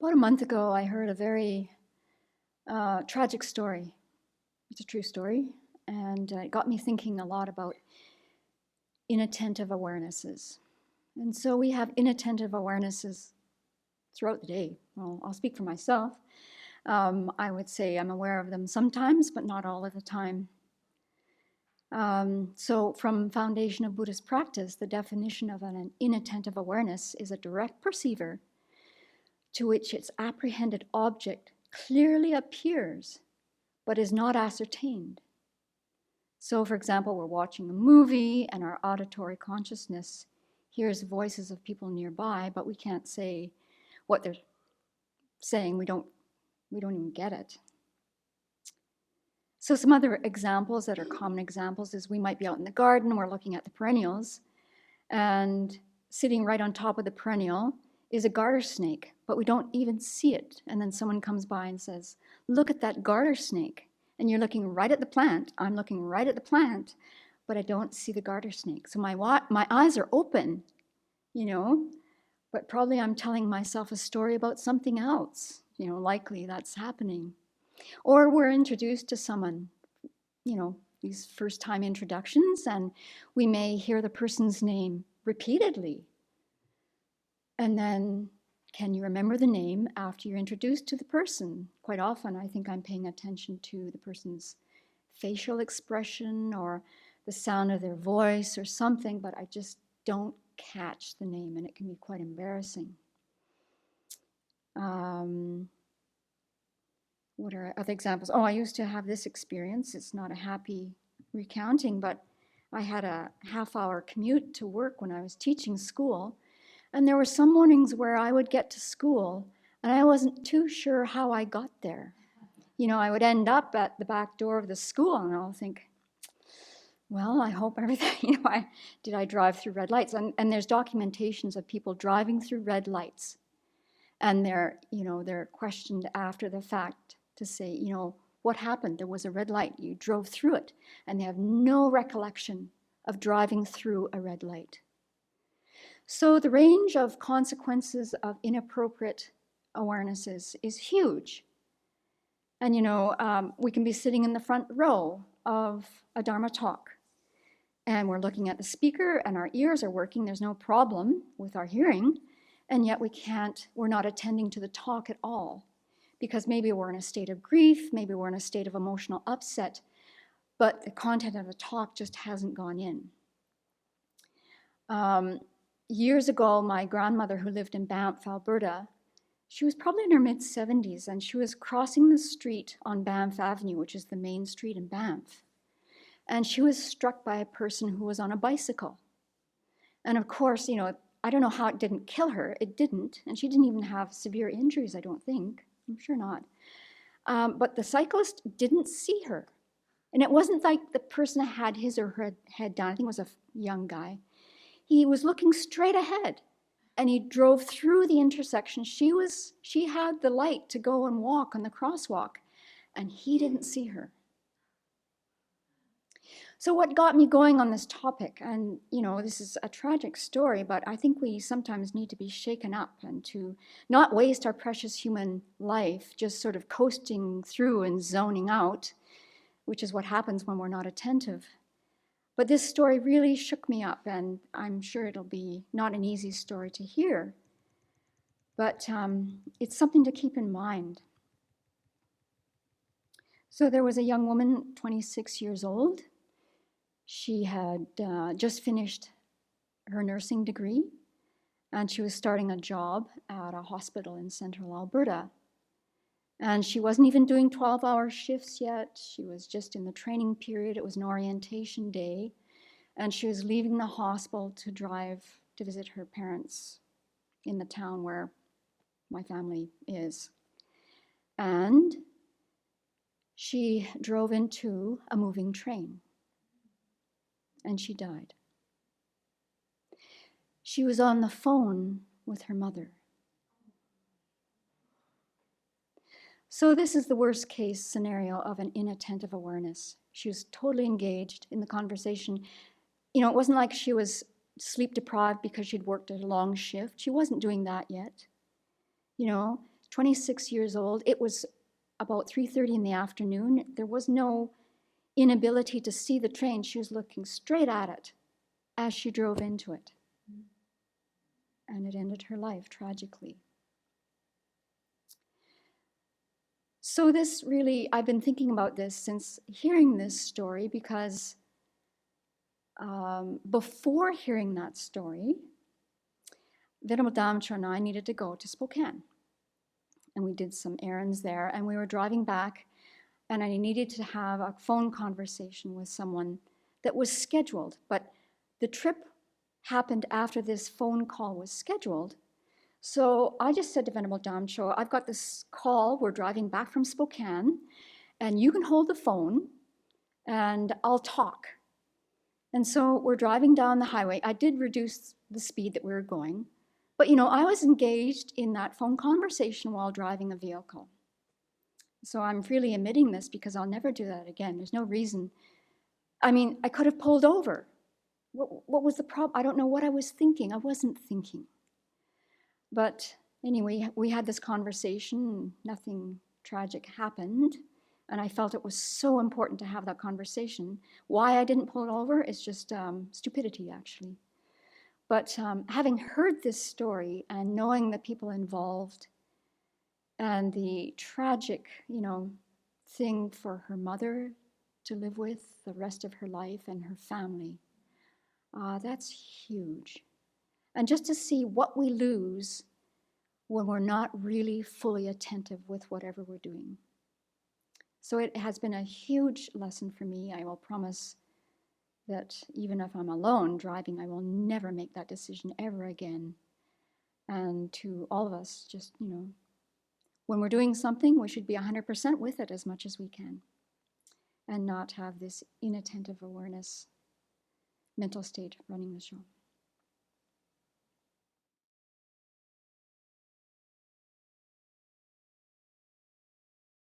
About a month ago, I heard a very tragic story. It's a true story, and it got me thinking a lot about inattentive awarenesses. And so we have inattentive awarenesses throughout the day. Well, I'll speak for myself. I would say I'm aware of them sometimes, but not all of the time. So from Foundation of Buddhist Practice, the definition of an inattentive awareness is a direct perceiver to which its apprehended object clearly appears, but is not ascertained. So, for example, we're watching a movie and our auditory consciousness hears voices of people nearby, but we can't say what they're saying. We don't even get it. So some other examples that are common examples is we might be out in the garden, we're looking at the perennials, and sitting right on top of the perennial is a garter snake, but we don't even see it. And then someone comes by and says, "Look at that garter snake." And you're looking right at the plant. I'm looking right at the plant, but I don't see the garter snake. So my eyes are open, but probably I'm telling myself a story about something else. Likely that's happening. Or we're introduced to someone, these first-time introductions, and we may hear the person's name repeatedly. And then, can you remember the name after you're introduced to the person? Quite often, I think I'm paying attention to the person's facial expression or the sound of their voice or something, but I just don't catch the name, and it can be quite embarrassing. What are other examples? I used to have this experience. It's not a happy recounting, but I had a half-hour commute to work when I was teaching school. And there were some mornings where I would get to school and I wasn't too sure how I got there. I would end up at the back door of the school and I'll think, well, I hope everything, did I drive through red lights? And there's documentations of people driving through red lights. And they're questioned after the fact to say, what happened? There was a red light, you drove through it. And they have no recollection of driving through a red light. So the range of consequences of inappropriate awarenesses is huge. And we can be sitting in the front row of a Dharma talk, and we're looking at the speaker and our ears are working. There's no problem with our hearing, and yet we're not attending to the talk at all, because maybe we're in a state of grief, maybe we're in a state of emotional upset, but the content of the talk just hasn't gone in. Years ago, my grandmother, who lived in Banff, Alberta, she was probably in her mid-70s, and she was crossing the street on Banff Avenue, which is the main street in Banff. And she was struck by a person who was on a bicycle. And of course, I don't know how it didn't kill her. It didn't. And she didn't even have severe injuries, I don't think. I'm sure not. But the cyclist didn't see her. And it wasn't like the person had his or her head down. I think it was a young guy. He was looking straight ahead, and he drove through the intersection. She had the light to go and walk on the crosswalk, and he didn't see her. So what got me going on this topic, and this is a tragic story, but I think we sometimes need to be shaken up and to not waste our precious human life just sort of coasting through and zoning out, which is what happens when we're not attentive. But this story really shook me up, and I'm sure it'll be not an easy story to hear. But it's something to keep in mind. So there was a young woman, 26 years old. She had just finished her nursing degree, and she was starting a job at a hospital in central Alberta. And she wasn't even doing 12-hour shifts yet. She was just in the training period. It was an orientation day. And she was leaving the hospital to drive to visit her parents in the town where my family is. And she drove into a moving train. And she died. She was on the phone with her mother. So this is the worst case scenario of an inattentive awareness. She was totally engaged in the conversation. It wasn't like she was sleep deprived because she'd worked a long shift. She wasn't doing that yet. 26 years old. It was about 3:30 in the afternoon. There was no inability to see the train. She was looking straight at it as she drove into it. And it ended her life tragically. So this really, I've been thinking about this since hearing this story, because before hearing that story, Venerable Damcho and I needed to go to Spokane. And we did some errands there, and we were driving back, and I needed to have a phone conversation with someone that was scheduled. But the trip happened after this phone call was scheduled. So I just said to Venerable Damcho, I've got this call, we're driving back from Spokane, and you can hold the phone, and I'll talk. And so we're driving down the highway. I did reduce the speed that we were going, but I was engaged in that phone conversation while driving a vehicle. So I'm freely admitting this because I'll never do that again. There's no reason. I mean, I could have pulled over. What was the problem? I don't know what I was thinking. I wasn't thinking. But anyway, we had this conversation. Nothing tragic happened. And I felt it was so important to have that conversation. Why I didn't pull it over is just stupidity, actually. But having heard this story and knowing the people involved and the tragic, thing for her mother to live with the rest of her life and her family, that's huge. And just to see what we lose when we're not really fully attentive with whatever we're doing. So it has been a huge lesson for me. I will promise that even if I'm alone driving, I will never make that decision ever again. And to all of us, just, when we're doing something, we should be 100% with it as much as we can and not have this inattentive awareness mental state running the show.